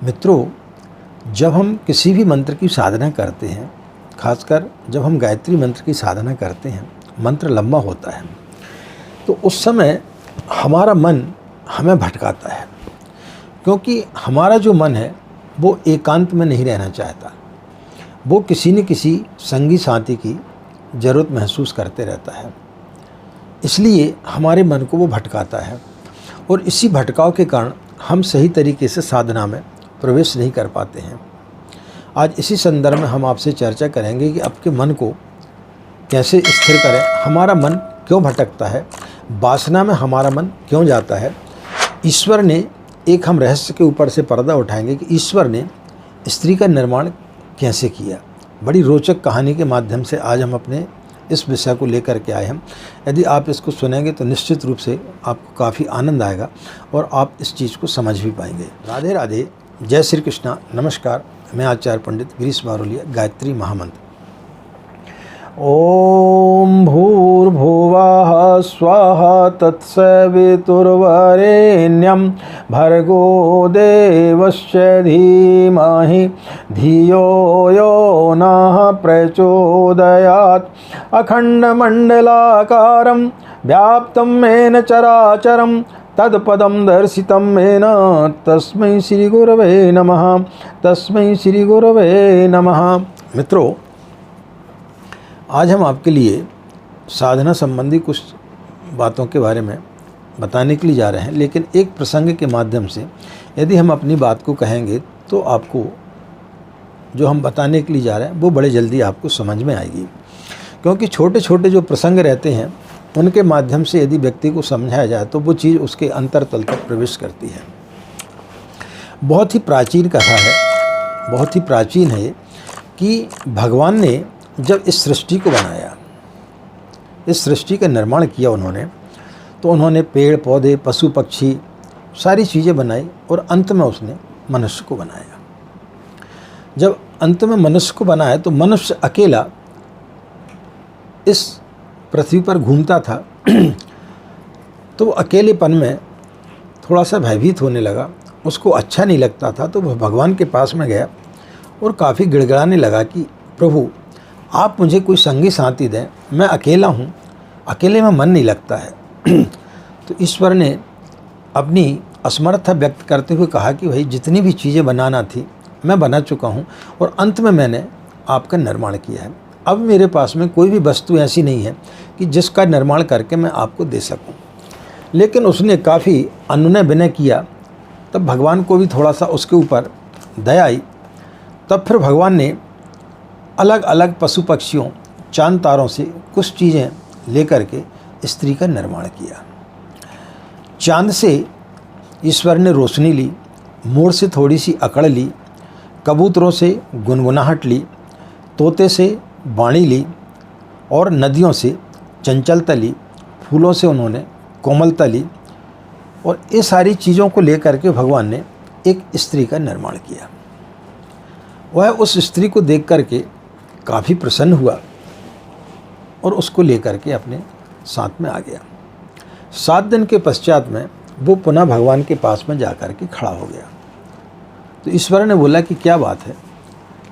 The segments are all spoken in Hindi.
मित्रों, जब हम किसी भी मंत्र की साधना करते हैं, खासकर जब हम गायत्री मंत्र की साधना करते हैं, मंत्र लंबा होता है, तो उस समय हमारा मन हमें भटकाता है, क्योंकि हमारा जो मन है वो एकांत में नहीं रहना चाहता। वो किसी न किसी संगी साथी की ज़रूरत महसूस करते रहता है, इसलिए हमारे मन को वो भटकाता है और इसी भटकाव के कारण हम सही तरीके से साधना में प्रवेश नहीं कर पाते हैं। आज इसी संदर्भ में हम आपसे चर्चा करेंगे कि आपके मन को कैसे स्थिर करें, हमारा मन क्यों भटकता है, वासना में हमारा मन क्यों जाता है। ईश्वर ने एक हम रहस्य के ऊपर से पर्दा उठाएंगे कि ईश्वर ने स्त्री का निर्माण कैसे किया। बड़ी रोचक कहानी के माध्यम से आज हम अपने इस विषय को लेकर के आए हैं। यदि आप इसको सुनेंगे तो निश्चित रूप से आपको काफ़ी आनंद आएगा और आप इस चीज़ को समझ भी पाएंगे। राधे राधे, जय श्री कृष्णा, नमस्कार। मैं आचार्य पंडित गिरीश बारोलिया। गायत्री महामंत्र। ओम भूर्भुवः स्वः तत्सवितुर्वरेण्यं भर्गो देवस्य धीमहि धियो यो नः प्रचोदयात्। अखण्डमण्डलाकारं व्याप्तं येन चराचरं तत्पदं दर्शितं येन तस्मै श्री गुरवे नमः। तस्मै श्री गुरवे नमः। मित्रों, आज हम आपके लिए साधना संबंधी कुछ बातों के बारे में बताने के लिए जा रहे हैं, लेकिन एक प्रसंग के माध्यम से यदि हम अपनी बात को कहेंगे तो आपको जो हम बताने के लिए जा रहे हैं वो बड़े जल्दी आपको समझ में आएगी, क्योंकि छोटे छोटे जो प्रसंग रहते हैं उनके माध्यम से यदि व्यक्ति को समझाया जाए तो वो चीज़ उसके अंतरतल तक प्रवेश करती है। बहुत ही प्राचीन कथा है, बहुत ही प्राचीन है कि भगवान ने जब इस सृष्टि को बनाया, इस सृष्टि का निर्माण किया उन्होंने, तो उन्होंने पेड़ पौधे पशु पक्षी सारी चीज़ें बनाई और अंत में उसने मनुष्य को बनाया। जब अंत में मनुष्य को बनाया तो मनुष्य अकेला इस पृथ्वी पर घूमता था तो वो अकेलेपन में थोड़ा सा भयभीत होने लगा, उसको अच्छा नहीं लगता था। तो वह भगवान के पास में गया और काफ़ी गिड़गिड़ाने लगा कि प्रभु, आप मुझे कोई संगी साथी दें, मैं अकेला हूँ, अकेले में मन नहीं लगता है। तो ईश्वर ने अपनी असमर्थता व्यक्त करते हुए कहा कि भाई जितनी भी चीज़ें बनाना थी मैं बना चुका हूँ और अंत में मैंने आपका निर्माण किया है। अब मेरे पास में कोई भी वस्तु ऐसी नहीं है कि जिसका निर्माण करके मैं आपको दे सकूं। लेकिन उसने काफ़ी अनुनय विनय किया, तब भगवान को भी थोड़ा सा उसके ऊपर दया आई। तब फिर भगवान ने अलग अलग पशु पक्षियों, चांद तारों से कुछ चीज़ें लेकर के स्त्री का निर्माण किया। चांद से ईश्वर ने रोशनी ली, मोर से थोड़ी सी अकड़ ली, कबूतरों से गुनगुनाहट ली, तोते से वाणी ली और नदियों से चंचलता ली, फूलों से उन्होंने कोमलता ली। और ये सारी चीज़ों को लेकर के भगवान ने एक स्त्री का निर्माण किया। वह उस स्त्री को देख करके काफ़ी प्रसन्न हुआ और उसको लेकर के अपने साथ में आ गया। 7 दिन के पश्चात में वो पुनः भगवान के पास में जाकर के खड़ा हो गया। तो ईश्वर ने बोला कि क्या बात है?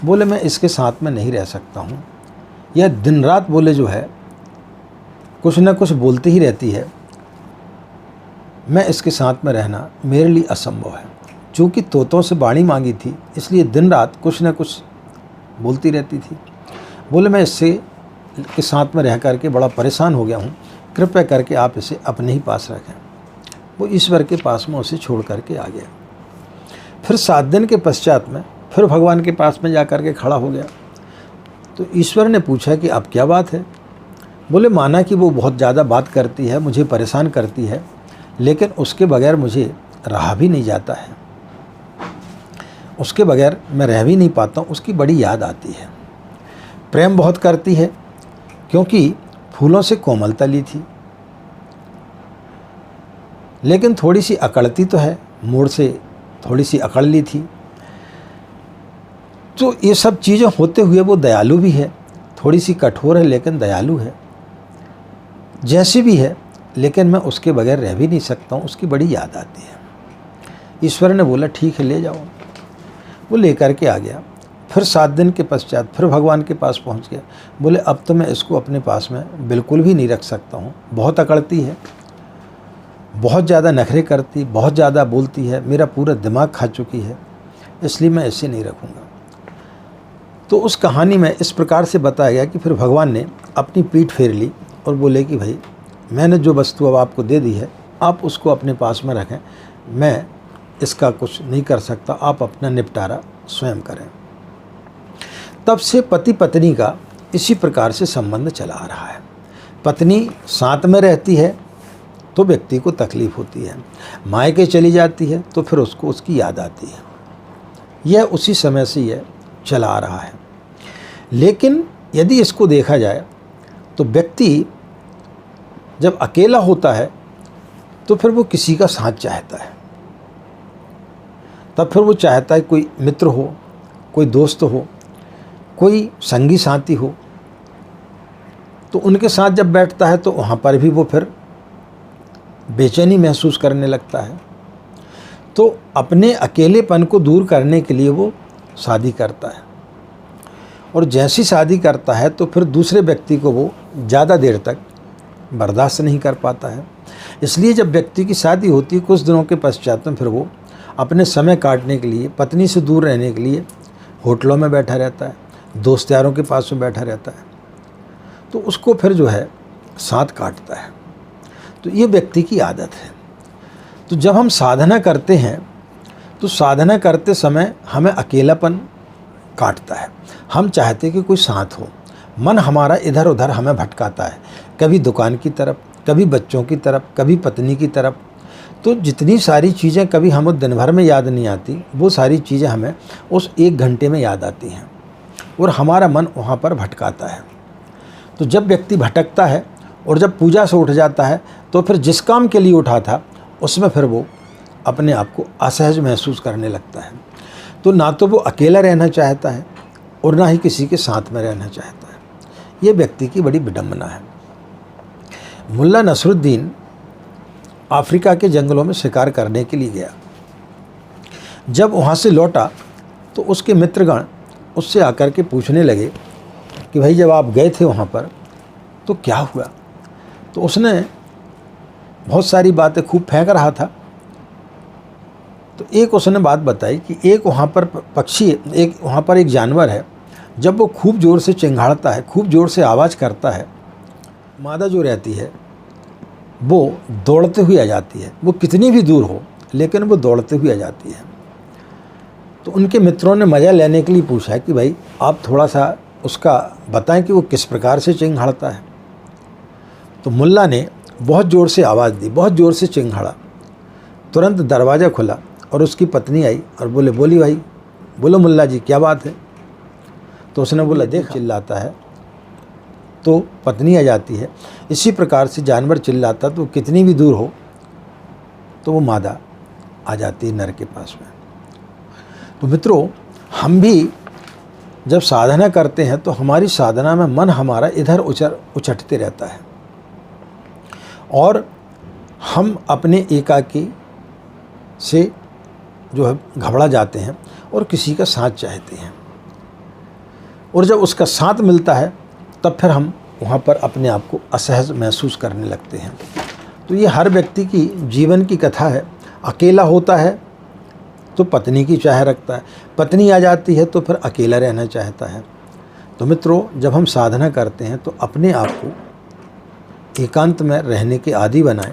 बोले मैं इसके साथ में नहीं रह सकता हूँ, यह दिन रात बोले जो है कुछ न कुछ बोलती ही रहती है, मैं इसके साथ में रहना मेरे लिए असंभव है। चूँकि तोतों से वाणी मांगी थी इसलिए दिन रात कुछ न कुछ बोलती रहती थी। बोले मैं इससे के साथ में रह करके बड़ा परेशान हो गया हूँ, कृपया करके आप इसे अपने ही पास रखें। वो ईश्वर के पास में उसे छोड़ करके आ गया। फिर 7 दिन के पश्चात में फिर भगवान के पास में जा कर के खड़ा हो गया। तो ईश्वर ने पूछा कि अब क्या बात है? बोले माना कि वो बहुत ज़्यादा बात करती है, मुझे परेशान करती है, लेकिन उसके बगैर मुझे रहा भी नहीं जाता है, उसके बगैर मैं रह भी नहीं पाता हूँ, उसकी बड़ी याद आती है। प्रेम बहुत करती है क्योंकि फूलों से कोमलता ली थी, लेकिन थोड़ी सी अकड़ती तो है, मोड़ से थोड़ी सी अकड़ ली थी। तो ये सब चीज़ें होते हुए वो दयालु भी है, थोड़ी सी कठोर है लेकिन दयालु है। जैसी भी है लेकिन मैं उसके बगैर रह भी नहीं सकता हूँ, उसकी बड़ी याद आती है। ईश्वर ने बोला ठीक है ले जाओ। वो लेकर के आ गया। फिर 7 दिन के पश्चात फिर भगवान के पास पहुंच गया। बोले अब तो मैं इसको अपने पास में बिल्कुल भी नहीं रख सकता हूँ, बहुत अकड़ती है, बहुत ज़्यादा नखरे करती, बहुत ज़्यादा बोलती है, मेरा पूरा दिमाग खा चुकी है, इसलिए मैं इसे नहीं रखूँगा। तो उस कहानी में इस प्रकार से बताया गया कि फिर भगवान ने अपनी पीठ फेर ली और बोले कि भाई मैंने जो वस्तु अब आपको दे दी है, आप उसको अपने पास में रखें, मैं इसका कुछ नहीं कर सकता, आप अपना निपटारा स्वयं करें। तब से पति पत्नी का इसी प्रकार से संबंध चला आ रहा है। पत्नी साथ में रहती है तो व्यक्ति को तकलीफ होती है, मायके चली जाती है तो फिर उसको उसकी याद आती है। यह उसी समय से यह चला आ रहा है। लेकिन यदि इसको देखा जाए तो व्यक्ति जब अकेला होता है तो फिर वो किसी का साथ चाहता है। तब फिर वो चाहता है कोई मित्र हो, कोई दोस्त हो, कोई संगी साथी हो, तो उनके साथ जब बैठता है तो वहाँ पर भी वो फिर बेचैनी महसूस करने लगता है। तो अपने अकेलेपन को दूर करने के लिए वो शादी करता है, और जैसी शादी करता है तो फिर दूसरे व्यक्ति को वो ज़्यादा देर तक बर्दाश्त नहीं कर पाता है। इसलिए जब व्यक्ति की शादी होती है कुछ दिनों के पश्चात में फिर वो अपने समय काटने के लिए, पत्नी से दूर रहने के लिए होटलों में बैठा रहता है, दोस्त यारों के पास में बैठा रहता है, तो उसको फिर जो है साथ काटता है। तो ये व्यक्ति की आदत है। तो जब हम साधना करते हैं तो साधना करते समय हमें अकेलापन काटता है, हम चाहते हैं कि कोई साथ हो। मन हमारा इधर उधर हमें भटकाता है, कभी दुकान की तरफ, कभी बच्चों की तरफ, कभी पत्नी की तरफ। तो जितनी सारी चीज़ें कभी हमें दिन भर में याद नहीं आती, वो सारी चीज़ें हमें उस 1 घंटे में याद आती हैं और हमारा मन वहाँ पर भटकाता है। तो जब व्यक्ति भटकता है और जब पूजा से उठ जाता है तो फिर जिस काम के लिए उठा था उसमें फिर वो अपने आप को असहज महसूस करने लगता है। तो ना तो वो अकेला रहना चाहता है और ना ही किसी के साथ में रहना चाहता है। ये व्यक्ति की बड़ी विडंबना है। मुल्ला नसरुद्दीन अफ्रीका के जंगलों में शिकार करने के लिए गया। जब वहाँ से लौटा तो उसके मित्रगण उससे आकर के पूछने लगे कि भाई जब आप गए थे वहाँ पर तो क्या हुआ। तो उसने बहुत सारी बातें खूब फेंक रहा था। तो एक उसने बात बताई कि एक वहाँ पर पक्षी, एक वहाँ पर एक जानवर है, जब वो खूब ज़ोर से चिंघाड़ता है, खूब ज़ोर से आवाज़ करता है, मादा जो रहती है वो दौड़ते हुए आ जाती है। वो कितनी भी दूर हो लेकिन वो दौड़ते हुए आ जाती है। तो उनके मित्रों ने मज़ा लेने के लिए पूछा कि भाई आप थोड़ा सा उसका बताएं कि वो किस प्रकार से चिंघाड़ता है। तो मुल्ला ने बहुत ज़ोर से आवाज़ दी, बहुत ज़ोर से चिंघाड़ा। तुरंत दरवाज़ा खुला और उसकी पत्नी आई और बोले बोली भाई, बोलो मुल्ला जी क्या बात है। तो उसने बोला देख चिल्लाता है तो पत्नी आ जाती है, इसी प्रकार से जानवर चिल्लाता तो कितनी भी दूर हो तो वो मादा आ जाती है नर के पास में। तो मित्रों, हम भी जब साधना करते हैं तो हमारी साधना में मन हमारा इधर उछटते रहता है और हम अपने एकाकी से जो है घबरा जाते हैं और किसी का साथ चाहते हैं, और जब उसका साथ मिलता है तब फिर हम वहाँ पर अपने आप को असहज महसूस करने लगते हैं। तो ये हर व्यक्ति की जीवन की कथा है। अकेला होता है तो पत्नी की चाह रखता है, पत्नी आ जाती है तो फिर अकेला रहना चाहता है। तो मित्रों, जब हम साधना करते हैं तो अपने आप को एकांत में रहने के आदी बनाएं।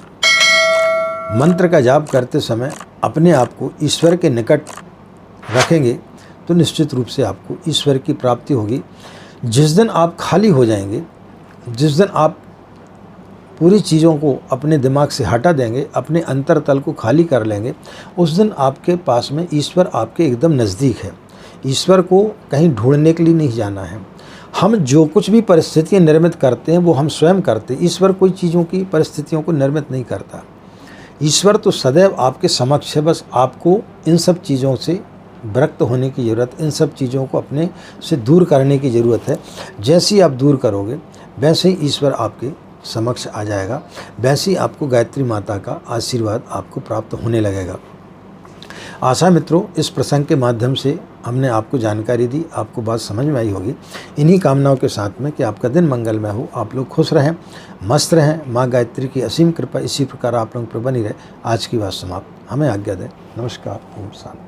मंत्र का जाप करते समय अपने आप को ईश्वर के निकट रखेंगे तो निश्चित रूप से आपको ईश्वर की प्राप्ति होगी। जिस दिन आप खाली हो जाएंगे, जिस दिन आप पूरी चीज़ों को अपने दिमाग से हटा देंगे, अपने अंतरतल को खाली कर लेंगे, उस दिन आपके पास में ईश्वर आपके एकदम नज़दीक है। ईश्वर को कहीं ढूंढने के लिए नहीं जाना है। हम जो कुछ भी परिस्थितियाँ निर्मित करते हैं वो हम स्वयं करते हैं। ईश्वर कोई चीज़ों की परिस्थितियों को निर्मित नहीं करता। ईश्वर तो सदैव आपके समक्ष है। बस आपको इन सब चीज़ों से विरक्त होने की ज़रूरत, इन सब चीज़ों को अपने से दूर करने की ज़रूरत है। जैसे ही आप दूर करोगे वैसे ही ईश्वर आपके समक्ष आ जाएगा, वैसे ही आपको गायत्री माता का आशीर्वाद आपको प्राप्त होने लगेगा। आशा है मित्रों इस प्रसंग के माध्यम से हमने आपको जानकारी दी, आपको बात समझ में आई होगी। इन्हीं कामनाओं के साथ में कि आपका दिन मंगलमय हो, आप लोग खुश रहें, मस्त रहें, माँ गायत्री की असीम कृपा इसी प्रकार आप लोगों पर बनी रहे। आज की बात समाप्त, हमें आज्ञा दें। नमस्कार, ओम शांति।